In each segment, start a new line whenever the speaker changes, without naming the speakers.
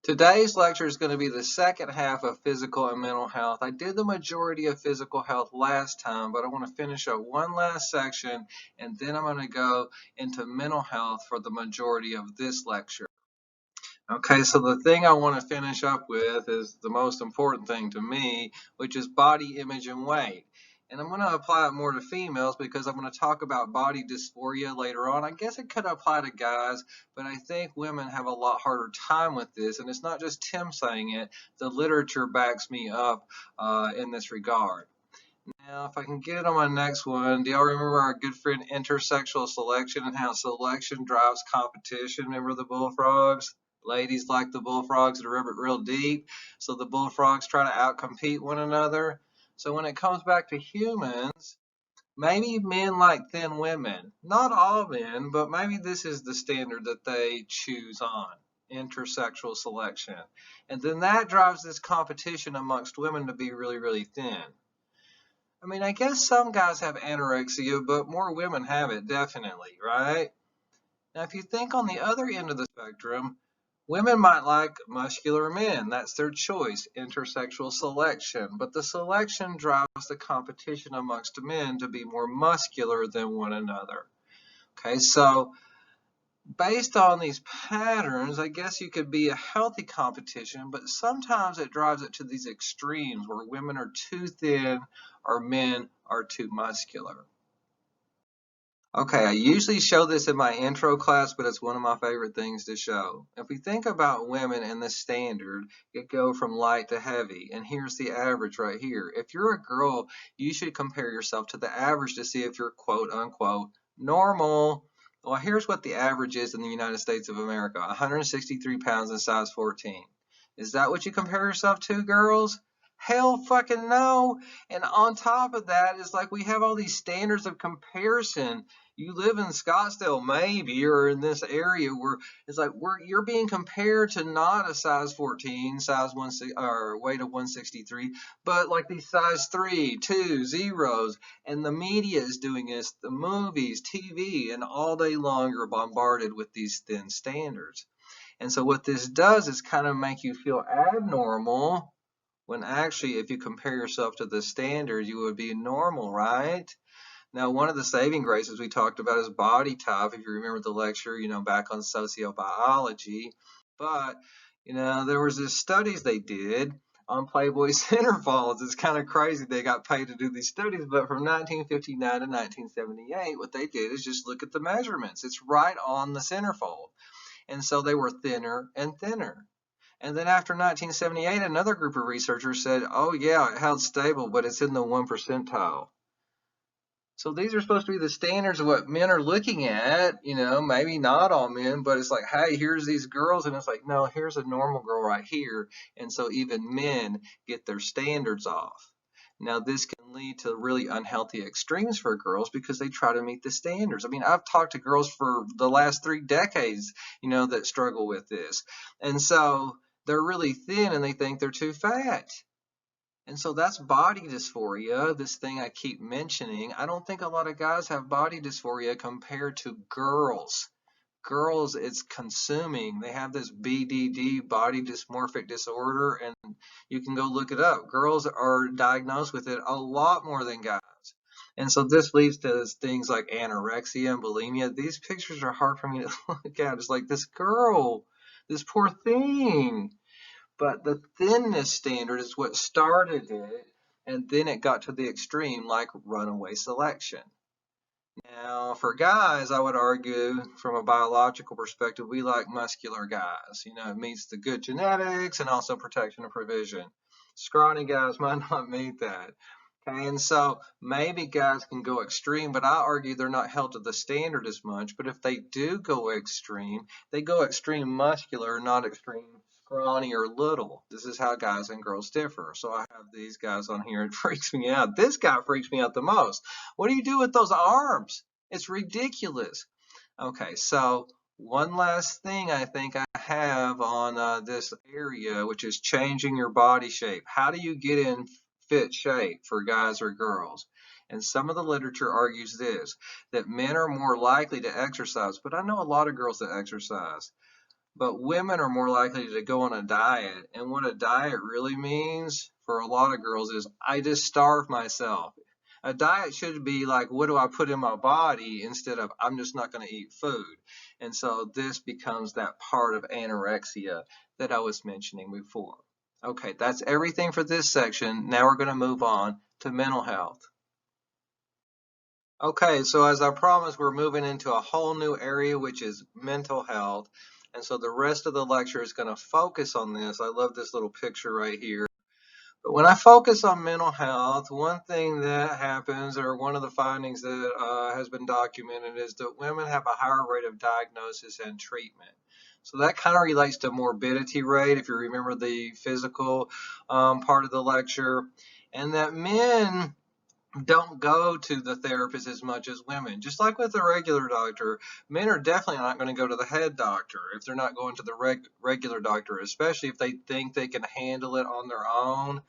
Today's lecture is going to be the second half of physical and mental health. I did the majority of physical health last time, but I want to finish up one last section, and then I'm going to go into mental health for the majority of this lecture. Okay, so the thing I want to finish up with is the most important thing to me, which is body image and weight. And I'm going to apply it more to females because I'm going to talk about body dysphoria later on. I guess it could apply to guys, but I think women have a lot harder time with this. And it's not just Tim saying it. The literature backs me up in this regard. Now, if I can get on my next one, do y'all remember our good friend intersexual selection and how selection drives competition? Remember the bullfrogs? Ladies like the bullfrogs to rub it real deep, so the bullfrogs try to outcompete one another. So when it comes back to humans, maybe men like thin women. Not all men, but maybe this is the standard that they choose on, intersexual selection. And then that drives this competition amongst women to be really, really thin. I mean, I guess some guys have anorexia, but more women have it, definitely, right? Now, if you think on the other end of the spectrum, women might like muscular men. That's their choice, intersexual selection. But the selection drives the competition amongst men to be more muscular than one another. Okay, so based on these patterns, I guess you could be a healthy competition, but sometimes it drives it to these extremes where women are too thin or men are too muscular. Okay, I usually show this in my intro class, but it's one of my favorite things to show. If we think about women and the standard, it go from light to heavy, and here's the average right here. If you're a girl, you should compare yourself to the average to see if you're quote unquote normal. Well, here's what the average is in the United States of America, 163 pounds and size 14. Is that what you compare yourself to, girls? Hell fucking no. And on top of that, it's like we have all these standards of comparison. You live in Scottsdale maybe, or in this area where it's like you're being compared to not a size 14, size 1 or weight of 163, but like these size 3, 2, zeros. And the media is doing this, the movies, TV, and all day long you're bombarded with these thin standards. And so what this does is kind of make you feel abnormal when actually if you compare yourself to the standard, you would be normal, right? Now, one of the saving graces we talked about is body type, if you remember the lecture, back on sociobiology. But, there was this studies they did on Playboy centerfolds. It's kind of crazy they got paid to do these studies, but from 1959 to 1978, what they did is just look at the measurements. It's right on the centerfold. And so they were thinner and thinner. And then after 1978, another group of researchers said, oh yeah, it held stable, but it's in the 1 percentile. So these are supposed to be the standards of what men are looking at, maybe not all men, but it's like, hey, here's these girls, and it's like, no, here's a normal girl right here. And so even men get their standards off. Now, this can lead to really unhealthy extremes for girls because they try to meet the standards. I mean, I've talked to girls for the last 3 decades, that struggle with this. And so they're really thin and they think they're too fat. And so that's body dysphoria, this thing I keep mentioning. I don't think a lot of guys have body dysphoria compared to girls. Girls, it's consuming. They have this BDD, body dysmorphic disorder, and you can go look it up. Girls are diagnosed with it a lot more than guys. And so this leads to things like anorexia and bulimia. These pictures are hard for me to look at. It's like this girl, this poor thing. But the thinness standard is what started it, and then it got to the extreme like runaway selection. Now, for guys, I would argue from a biological perspective, we like muscular guys. It meets the good genetics and also protection and provision. Scrawny guys might not meet that. Okay, and so maybe guys can go extreme, but I argue they're not held to the standard as much. But if they do go extreme, they go extreme muscular, not extreme scrawny or little. This is how guys and girls differ. So I have these guys on here. It freaks me out. This guy freaks me out the most. What do you do with those arms? It's ridiculous. Okay, so one last thing I think I have on this area, which is changing your body shape. How do you get in fit shape for guys or girls? And some of the literature argues this, that men are more likely to exercise, but I know a lot of girls that exercise. but women are more likely to go on a diet. And what a diet really means for a lot of girls is I just starve myself. A diet should be like, what do I put in my body instead of I'm just not going to eat food. And so this becomes that part of anorexia that I was mentioning before. Okay, that's everything for this section. Now we're going to move on to mental health. Okay, so as I promised, we're moving into a whole new area, which is mental health. And so the rest of the lecture is going to focus on this. I love this little picture right here. But when I focus on mental health, one thing that happens, or one of the findings that has been documented, is that women have a higher rate of diagnosis and treatment. So that kind of relates to morbidity rate, if you remember the physical part of the lecture, and that men don't go to the therapist as much as women. Just like with a regular doctor, men are definitely not going to go to the head doctor if they're not going to the regular doctor, especially if they think they can handle it on their own.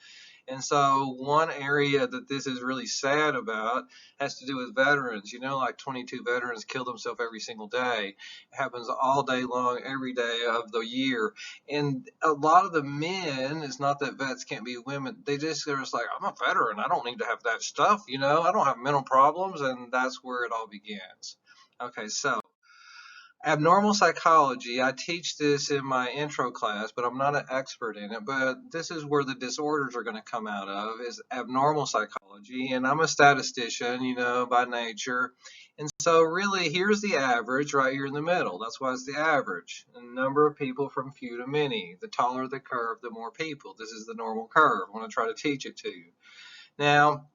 And so one area that this is really sad about has to do with veterans. You know, like 22 veterans kill themselves every single day. It happens all day long, every day of the year. And a lot of the men, it's not that vets can't be women. They're just like, I'm a veteran. I don't need to have that stuff. You know, I don't have mental problems. And that's where it all begins. Okay, so abnormal psychology, I teach this in my intro class, but I'm not an expert in it. But this is where the disorders are going to come out of, is abnormal psychology. And I'm a statistician, you know, by nature. And so really, here's the average right here in the middle. That's why it's the average. The number of people from few to many. The taller the curve, the more people. This is the normal curve. I want to try to teach it to you. Now,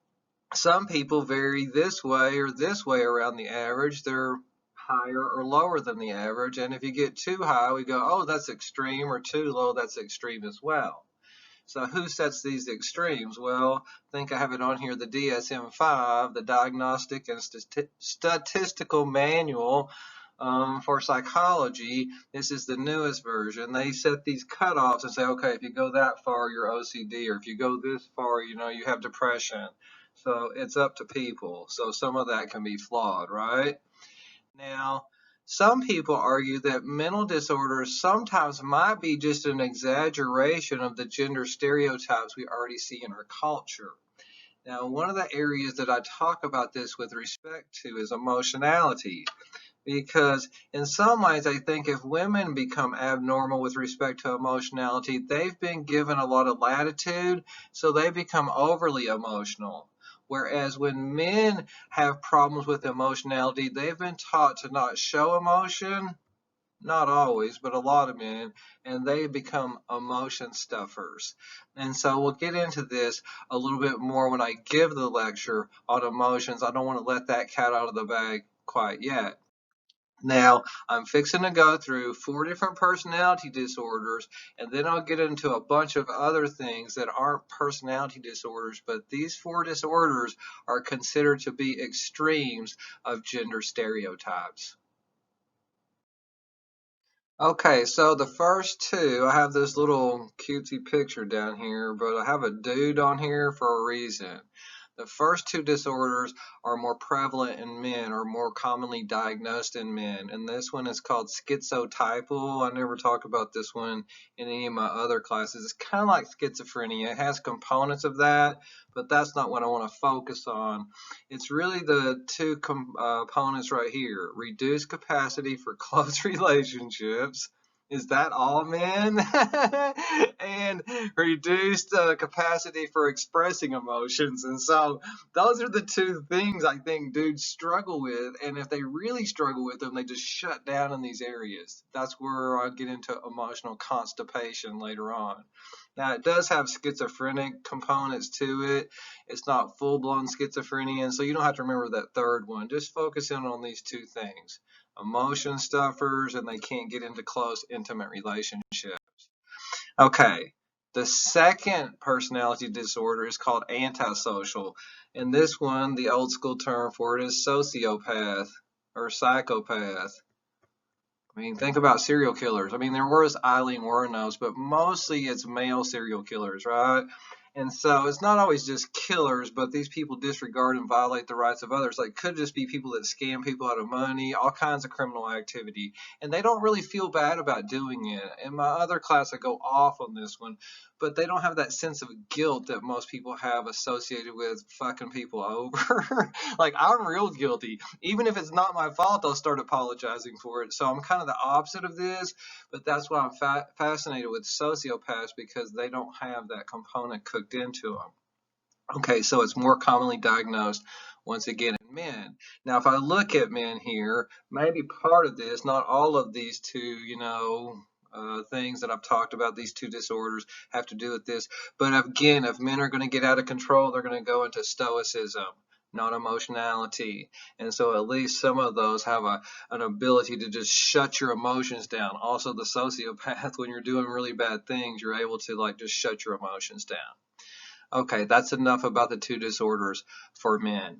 some people vary this way or this way around the average. They're higher or lower than the average. And if you get too high, we go, oh, that's extreme, or too low, that's extreme as well. So who sets these extremes? Well, I think I have it on here, the DSM-5, the Diagnostic and Statistical Manual for Psychology. This is the newest version. They set these cutoffs and say, okay, if you go that far, you're OCD, or if you go this far, you know, you have depression. So it's up to people. So some of that can be flawed, right? Now, some people argue that mental disorders sometimes might be just an exaggeration of the gender stereotypes we already see in our culture. Now, one of the areas that I talk about this with respect to is emotionality. Because in some ways, I think if women become abnormal with respect to emotionality, they've been given a lot of latitude, so they become overly emotional. Whereas when men have problems with emotionality, they've been taught to not show emotion, not always, but a lot of men, and they become emotion stuffers. And so we'll get into this a little bit more when I give the lecture on emotions. I don't want to let that cat out of the bag quite yet. Now, I'm fixing to go through 4 different personality disorders, and then I'll get into a bunch of other things that aren't personality disorders, but these 4 disorders are considered to be extremes of gender stereotypes. Okay, so the first 2, I have this little cutesy picture down here, but I have a dude on here for a reason. The first 2 disorders are more prevalent in men, or more commonly diagnosed in men, and this one is called schizotypal. I never talk about this one in any of my other classes. It's kind of like schizophrenia. It has components of that, but that's not what I want to focus on. It's really the 2 components right here: reduced capacity for close relationships. Is that all men? And reduced capacity for expressing emotions. And so those are the 2 things I think dudes struggle with. And if they really struggle with them, they just shut down in these areas. That's where I'll get into emotional constipation later on. Now, it does have schizophrenic components to it. It's not full-blown schizophrenia, and so you don't have to remember that third one. Just focus in on these 2 things: emotion stuffers, and they can't get into close, intimate relationships. Okay, the second personality disorder is called antisocial, and this one, the old school term for it is sociopath or psychopath. I mean, think about serial killers. I mean, there was Eileen Wuornos, but mostly it's male serial killers, right? And so it's not always just killers, but these people disregard and violate the rights of others. Like, could just be people that scam people out of money, all kinds of criminal activity. And they don't really feel bad about doing it. In my other class, I go off on this one, but they don't have that sense of guilt that most people have associated with fucking people over. Like, I'm real guilty. Even if it's not my fault, I'll start apologizing for it. So I'm kind of the opposite of this, but that's why I'm fascinated with sociopaths, because they don't have that component cooked into them. Okay, so it's more commonly diagnosed once again in men. Now, if I look at men here, maybe part of this, not all of these two, things that I've talked about, these two disorders, have to do with this. But again, if men are going to get out of control, they're going to go into stoicism, not emotionality. And so at least some of those have an ability to just shut your emotions down. Also, the sociopath, when you're doing really bad things, you're able to like just shut your emotions down. Okay, that's enough about the two disorders for men.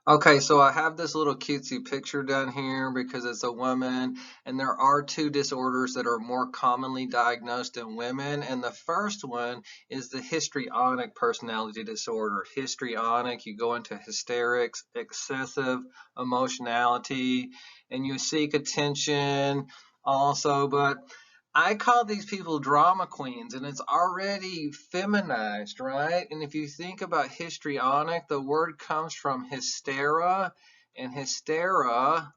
Okay, so I have this little cutesy picture down here because it's a woman, and there are two disorders that are more commonly diagnosed in women. And the first one is the histrionic personality disorder. Histrionic, you go into hysterics, excessive emotionality, and you seek attention also, but I call these people drama queens, and it's already feminized, right? And if you think about histrionic, the word comes from hystera, and hysterical,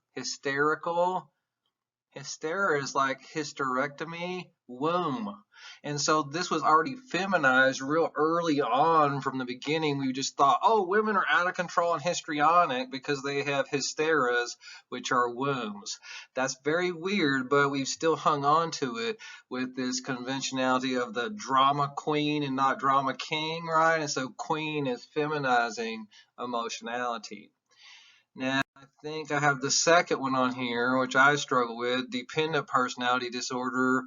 hysteria is like hysterectomy, womb. And so this was already feminized real early on from the beginning. We just thought, oh, women are out of control and histrionic because they have hysteras, which are wombs. That's very weird, but we've still hung on to it with this conventionality of the drama queen and not drama king, right? And so queen is feminizing emotionality. Now, I think I have the second one on here, which I struggle with, dependent personality disorder.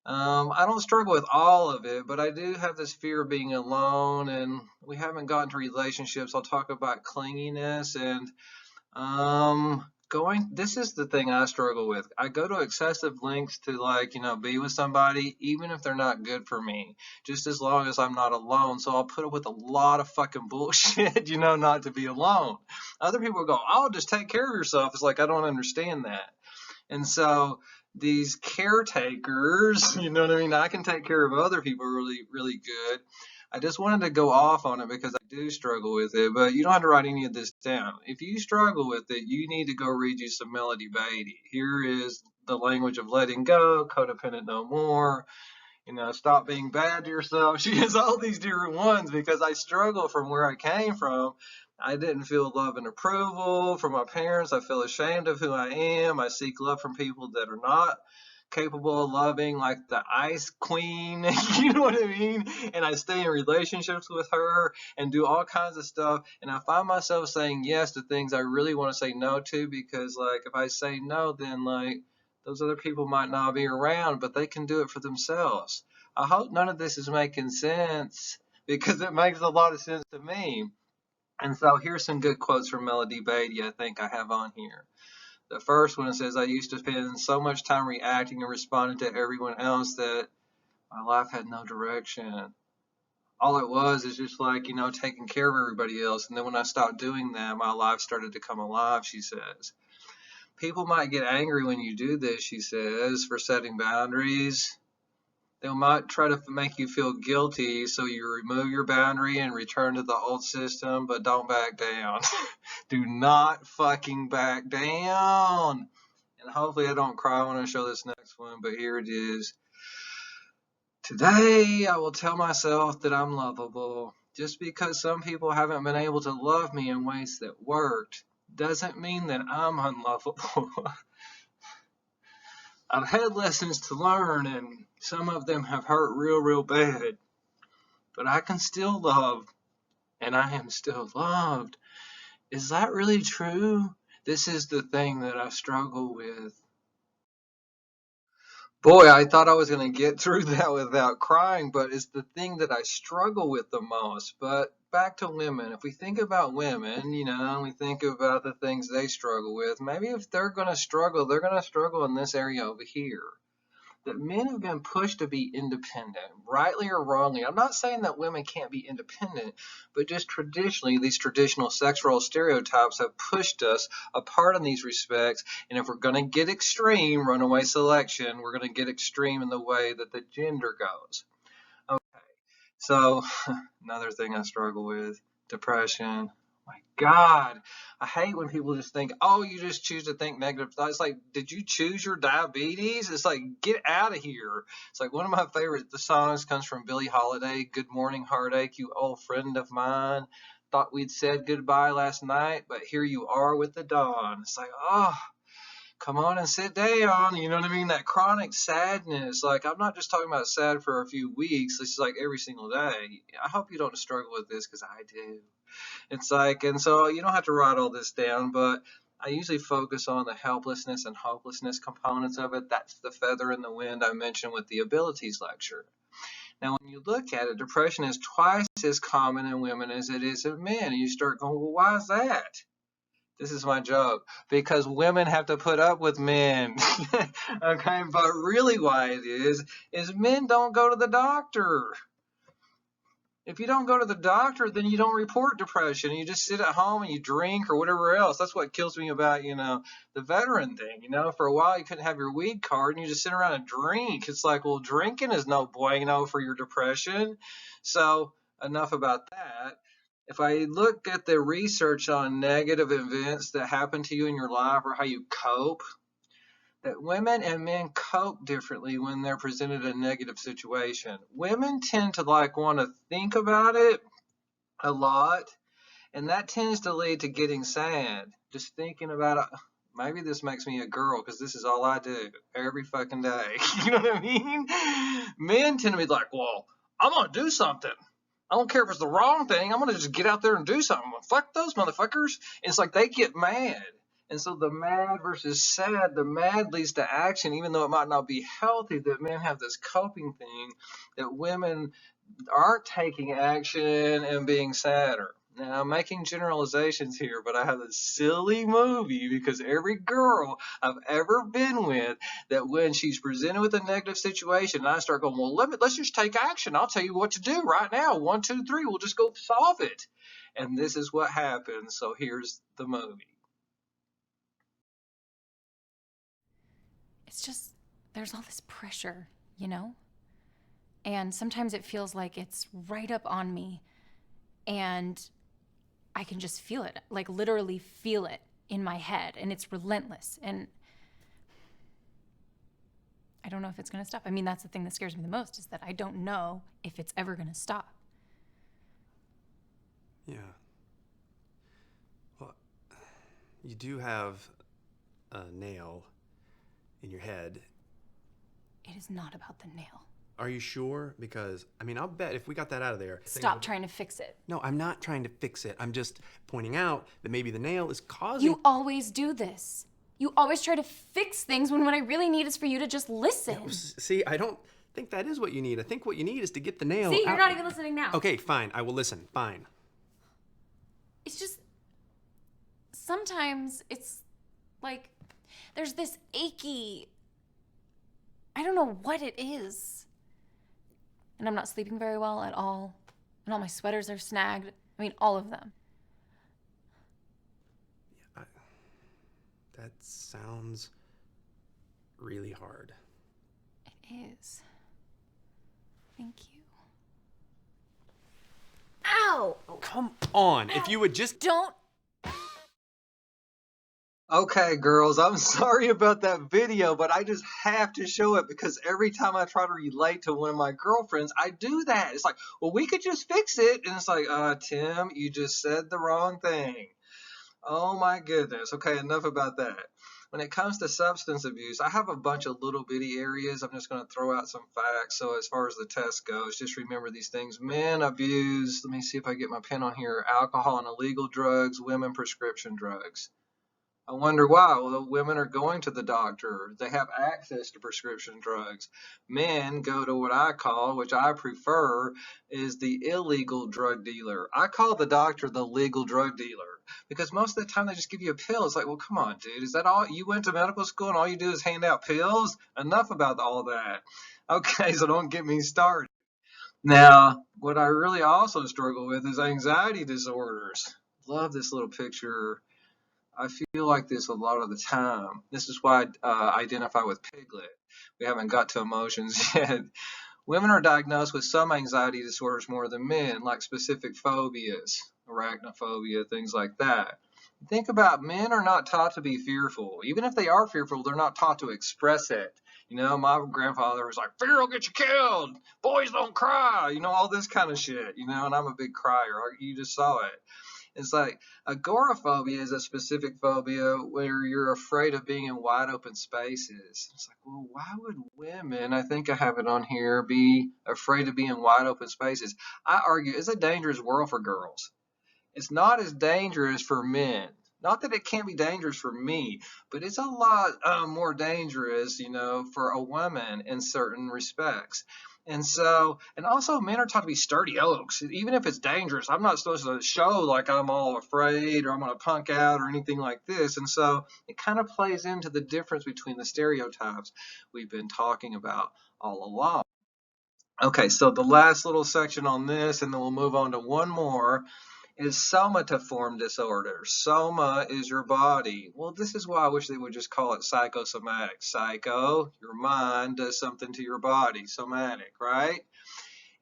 I don't struggle with all of it, but I do have this fear of being alone, and we haven't gotten to relationships. I'll talk about clinginess and going. This is the thing I struggle with. I go to excessive lengths to like, be with somebody, even if they're not good for me, just as long as I'm not alone. So I'll put up with a lot of fucking bullshit, not to be alone. Other people go, oh, just take care of yourself. It's like, I don't understand that. And so these caretakers, you know what I mean? I can take care of other people really, really good. I just wanted to go off on it because I do struggle with it, but you don't have to write any of this down. If you struggle with it, you need to go read you some Melody Beattie. Here is the language of letting go, codependent no more, stop being bad to yourself. She has all these different ones because I struggle from where I came from. I didn't feel love and approval from my parents. I feel ashamed of who I am. I seek love from people that are not capable of loving, like the ice queen, you know what I mean? And I stay in relationships with her and do all kinds of stuff. And I find myself saying yes to things I really want to say no to because, like, if I say no, then, like, those other people might not be around, but they can do it for themselves. I hope none of this is making sense because it makes a lot of sense to me. And so here's some good quotes from Melody Beattie I think I have on here. The first one says, I used to spend so much time reacting and responding to everyone else that my life had no direction. All it was is just like, taking care of everybody else. And then when I stopped doing that, my life started to come alive, she says. People might get angry when you do this, she says, for setting boundaries. They might try to make you feel guilty, so you remove your boundary and return to the old system, but don't back down. Do not fucking back down. And hopefully I don't cry when I show this next one, but here it is. Today I will tell myself that I'm lovable. Just because some people haven't been able to love me in ways that worked doesn't mean that I'm unlovable. I've had lessons to learn, and some of them have hurt real, real bad. But I can still love, and I am still loved. Is that really true? This is the thing that I struggle with. Boy, I thought I was going to get through that without crying, but it's the thing that I struggle with the most. But back to women. If we think about women, and we think about the things they struggle with, maybe if they're going to struggle in this area over here. that men have been pushed to be independent, rightly or wrongly. I'm not saying that women can't be independent, but just traditionally, these traditional sex role stereotypes have pushed us apart in these respects. And if we're going to get extreme, runaway selection, we're going to get extreme in the way that the gender goes. Okay, so another thing I struggle with, depression. My God, I hate when people just think, oh, you just choose to think negative thoughts. It's like, did you choose your diabetes? It's like, get out of here. It's like one of my favorite songs comes from Billie Holiday, Good Morning Heartache, you old friend of mine. Thought we'd said goodbye last night, but here you are with the dawn. It's like, oh, come on and sit down. You know what I mean? That chronic sadness. Like, I'm not just talking about sad for a few weeks. It's like every single day. I hope you don't struggle with this because I do. It's like, and so you don't have to write all this down, but I usually focus on the helplessness and hopelessness components of it. That's the feather in the wind I mentioned with the abilities lecture. Now, when you look at it, depression is twice as common in women as it is in men. And you start going, well, why is that? This is my joke. Because women have to put up with men. Okay, but really why it is men don't go to the doctor. If you don't go to the doctor, then you don't report depression. You just sit at home and you drink or whatever else. That's what kills me about, the veteran thing. For a while you couldn't have your weed card and you just sit around and drink. It's like, well, drinking is no bueno for your depression. So enough about that. If I look at the research on negative events that happen to you in your life or how you cope, that women and men cope differently when they're presented a negative situation. Women tend to want to think about it a lot, and that tends to lead to getting sad. Just thinking about it. Maybe this makes me a girl because this is all I do every fucking day. You know what I mean? Men tend to be like, well, I'm going to do something. I don't care if it's the wrong thing. I'm going to just get out there and do something. Fuck those motherfuckers. And it's like they get mad. And so the mad versus sad, the mad leads to action, even though it might not be healthy, that men have this coping thing that women aren't taking action and being sadder. Now, I'm making generalizations here, but I have a silly movie because every girl I've ever been with, that when she's presented with a negative situation, and I start going, well, let's just take action. I'll tell you what to do right now. 1, 2, 3. We'll just go solve it. And this is what happens. So here's the movie.
It's just, there's all this pressure, And sometimes it feels like it's right up on me and I can just feel it, like literally feel it in my head, and it's relentless. And I don't know if it's going to stop. I mean, that's the thing that scares me the most, is that I don't know if it's ever going to stop.
Yeah. Well, you do have a nail in your head.
It is not about the nail.
Are you sure? Because, I'll bet if we got that out of there...
Stop trying to fix it.
No, I'm not trying to fix it. I'm just pointing out that maybe the nail is causing...
You always do this. You always try to fix things when what I really need is for you to just listen.
Yeah, see, I don't think that is what you need. I think what you need is to get the nail
See,
out.
you're not even listening now.
Okay, fine. I will listen. Fine.
It's just... Sometimes it's like there's this achy... I don't know what it is. And I'm not sleeping very well at all. And all my sweaters are snagged. All of them.
Yeah, that sounds really hard.
It is. Thank you. Ow!
Oh, come on. Ow. If you would just...
Don't...
Okay, girls, I'm sorry about that video, but I just have to show it because every time I try to relate to one of my girlfriends, I do that. It's like, well, we could just fix it. And it's like, Tim, you just said the wrong thing. Oh my goodness. Okay, enough about that. When it comes to substance abuse, I have a bunch of little bitty areas. I'm just going to throw out some facts. So as far as the test goes, just remember these things. Men abuse, let me see if I get my pen on here, alcohol and illegal drugs, women prescription drugs. I wonder why. Well, women are going to the doctor. They have access to prescription drugs. Men go to what I call, which I prefer, is the illegal drug dealer. I call the doctor the legal drug dealer because most of the time they just give you a pill. It's like, well, come on, dude. Is that all? You went to medical school and all you do is hand out pills? Enough about all that. Okay, so don't get me started. Now, what I really also struggle with is anxiety disorders. Love this little picture. I feel like this a lot of the time. This is why I identify with Piglet. We haven't got to emotions yet. Women are diagnosed with some anxiety disorders more than men, like specific phobias, arachnophobia, things like that. Think about men are not taught to be fearful. Even if they are fearful, they're not taught to express it. You know, my grandfather was like, fear will get you killed. Boys don't cry. You know, all this kind of shit. You know, and I'm a big crier. You just saw it. It's like agoraphobia is a specific phobia where you're afraid of being in wide open spaces. It's like, well, why would women, I think I have it on here, be afraid of being in wide open spaces? I argue it's a dangerous world for girls. It's not as dangerous for men. Not that it can't be dangerous for me, but it's a lot more dangerous, you know, for a woman in certain respects. And so, and also men are taught to be sturdy oaks. Even if it's dangerous, I'm not supposed to show like I'm all afraid or I'm going to punk out or anything like this. And so it kind of plays into the difference between the stereotypes we've been talking about all along. Okay, so the last little section on this, and then we'll move on to one more, is somatoform disorder. Soma is your body. Well, this is why I wish they would just call it psychosomatic. Psycho, your mind does something to your body. Somatic, right?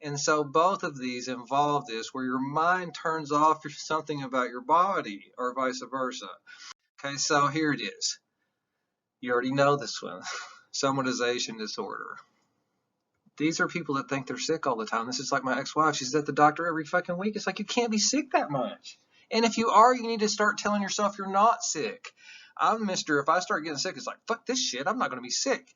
And so both of these involve this, where your mind turns off something about your body, or vice versa. Okay, so here it is. You already know this one. Somatization disorder. These are people that think they're sick all the time. This is like my ex-wife. She's at the doctor every fucking week. It's like, you can't be sick that much. And if you are, you need to start telling yourself you're not sick. I'm Mr. If I start getting sick, it's like, fuck this shit. I'm not going to be sick.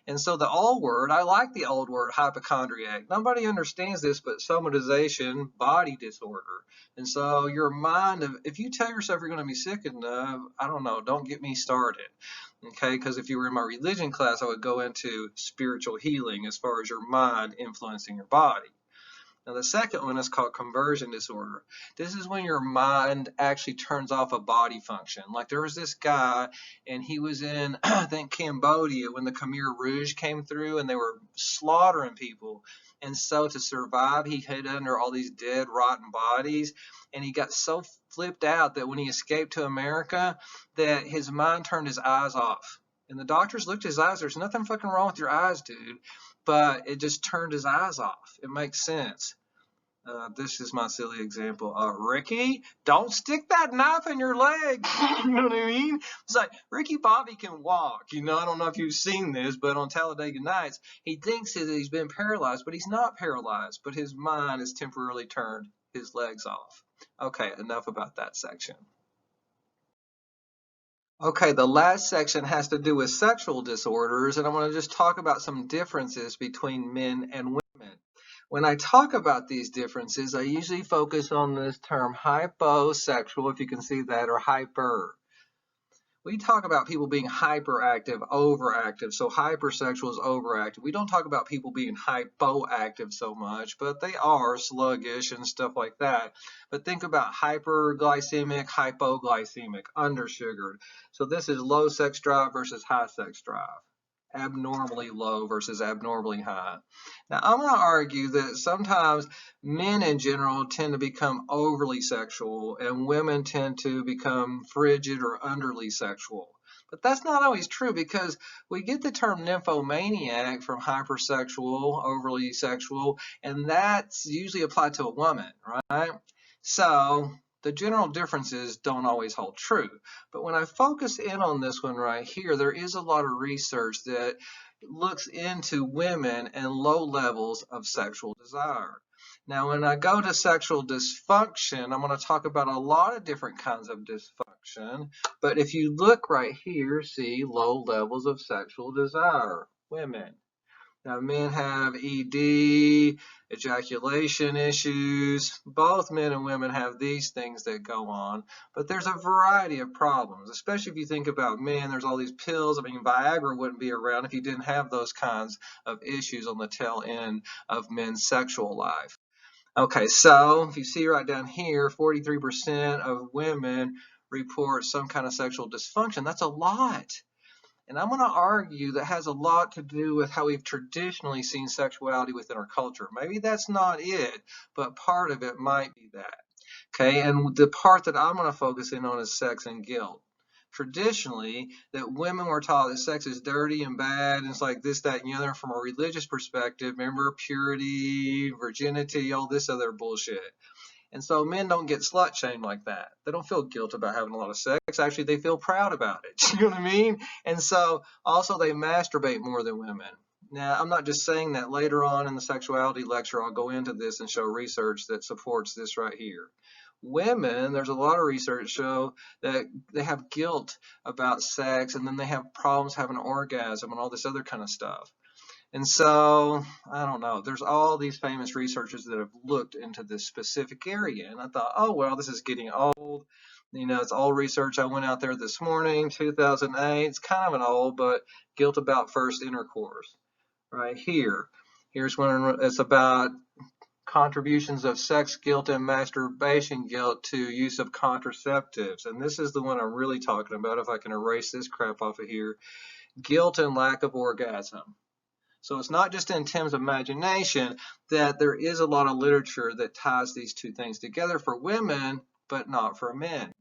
And so the old word, I like the old word hypochondriac. Nobody understands this, but somatization, body disorder. And so your mind, if you tell yourself you're going to be sick enough, I don't know, don't get me started. Okay, because if you were in my religion class, I would go into spiritual healing as far as your mind influencing your body. Now, the second one is called conversion disorder. This is when your mind actually turns off a body function. Like there was this guy, and he was in, I think, Cambodia when the Khmer Rouge came through, and they were slaughtering people. And so to survive, he hid under all these dead, rotten bodies, and he got so flipped out that when he escaped to America, that his mind turned his eyes off. And the doctors looked at his eyes. There's nothing fucking wrong with your eyes, dude. But it just turned his eyes off. It makes sense. This is my silly example. Ricky, don't stick that knife in your leg. You know what I mean? It's like Ricky Bobby can walk. You know, I don't know if you've seen this, but on Talladega Nights, he thinks that he's been paralyzed, but he's not paralyzed. But his mind has temporarily turned his legs off. Okay, enough about that section. Okay, the last section has to do with sexual disorders, and I want to just talk about some differences between men and women. When I talk about these differences, I usually focus on this term hyposexual, if you can see that, or hyper. We talk about people being hyperactive, overactive. So hypersexual is overactive. We don't talk about people being hypoactive so much, but they are sluggish and stuff like that. But think about hyperglycemic, hypoglycemic, undersugared. So this is low sex drive versus high sex drive. Abnormally low versus abnormally high. Now, I'm going to argue that sometimes men in general tend to become overly sexual and women tend to become frigid or underly sexual. But that's not always true because we get the term nymphomaniac from hypersexual, overly sexual, and that's usually applied to a woman, right? So the general differences don't always hold true. But when I focus in on this one right here, there is a lot of research that looks into women and low levels of sexual desire. Now, when I go to sexual dysfunction, I'm going to talk about a lot of different kinds of dysfunction. But if you look right here, see low levels of sexual desire, women. Now, men have ED, ejaculation issues. Both men and women have these things that go on, but there's a variety of problems, especially if you think about men. There's all these pills. I mean, Viagra wouldn't be around if you didn't have those kinds of issues on the tail end of men's sexual life. Okay, so if you see right down here, 43% of women report some kind of sexual dysfunction. That's a lot. And I'm going to argue that has a lot to do with how we've traditionally seen sexuality within our culture. Maybe that's not it, but part of it might be that. Okay, and the part that I'm going to focus in on is sex and guilt. Traditionally, that women were taught that sex is dirty and bad, and it's like this, that, and the other from a religious perspective. Remember, purity, virginity, all this other bullshit. And so men don't get slut shamed like that. They don't feel guilt about having a lot of sex. Actually, they feel proud about it. You know what I mean? And so also they masturbate more than women. Now, I'm not just saying that. Later on in the sexuality lecture, I'll go into this and show research that supports this right here. Women, there's a lot of research show that they have guilt about sex, and then they have problems having an orgasm and all this other kind of stuff. And so, I don't know, there's all these famous researchers that have looked into this specific area. And I thought, oh, well, this is getting old. You know, it's old research. I went out there this morning, 2008. It's kind of an old, but guilt about first intercourse. Right here. Here's one, it's about contributions of sex guilt and masturbation guilt to use of contraceptives. And this is the one I'm really talking about, if I can erase this crap off of here. Guilt and lack of orgasm. So it's not just in Tim's imagination that there is a lot of literature that ties these two things together for women, but not for men.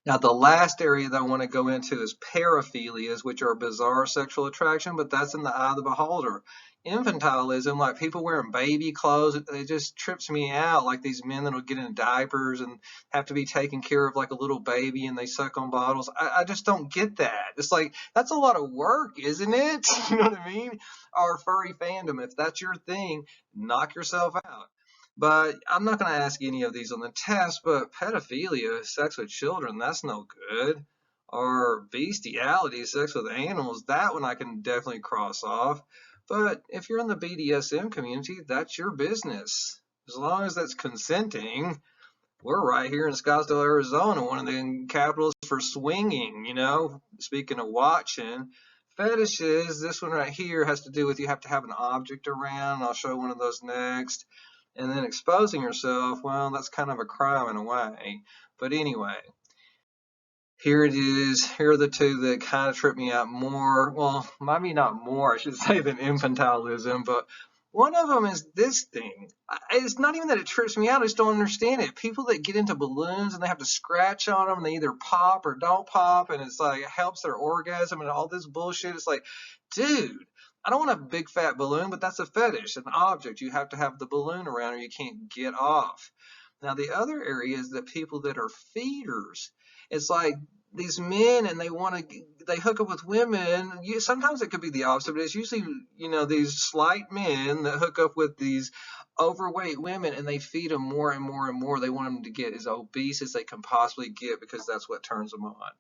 Now, the last area that I want to go into is paraphilias, which are bizarre sexual attraction, but that's in the eye of the beholder. Infantilism, like people wearing baby clothes, it just trips me out. Like these men that'll get in diapers and have to be taken care of like a little baby, and they suck on bottles. I just don't get that. It's like, that's a lot of work, isn't it? You know what I mean? Our furry fandom, if that's your thing, knock yourself out. But I'm not going to ask any of these on the test, but pedophilia, sex with children, that's no good. Or bestiality, sex with animals, that one I can definitely cross off. But if you're in the BDSM community, that's your business. As long as that's consenting. We're right here in Scottsdale, Arizona, one of the capitals for swinging, you know, speaking of watching. Fetishes, this one right here has to do with you have to have an object around. I'll show one of those next. And then exposing yourself, well, that's kind of a crime in a way. But anyway, here it is. Here are the two that kind of trip me out more. Well, maybe not more, I should say, than infantilism, but one of them is this thing. It's not even that it trips me out. I just don't understand it. People that get into balloons and they have to scratch on them, and they either pop or don't pop, and it's like it helps their orgasm and all this bullshit. It's like, dude, I don't want a big fat balloon, but that's a fetish, an object. You have to have the balloon around or you can't get off. Now, the other area is that people that are feeders. It's like these men, and they hook up with women. Sometimes it could be the opposite, but it's usually, you know, these slight men that hook up with these overweight women, and they feed them more and more and more. They want them to get as obese as they can possibly get because that's what turns them on.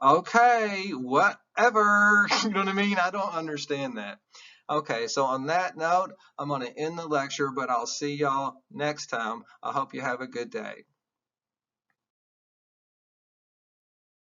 Okay, whatever. You know what I mean? I don't understand that. Okay, so on that note, I'm going to end the lecture, but I'll see y'all next time. I hope you have a good day.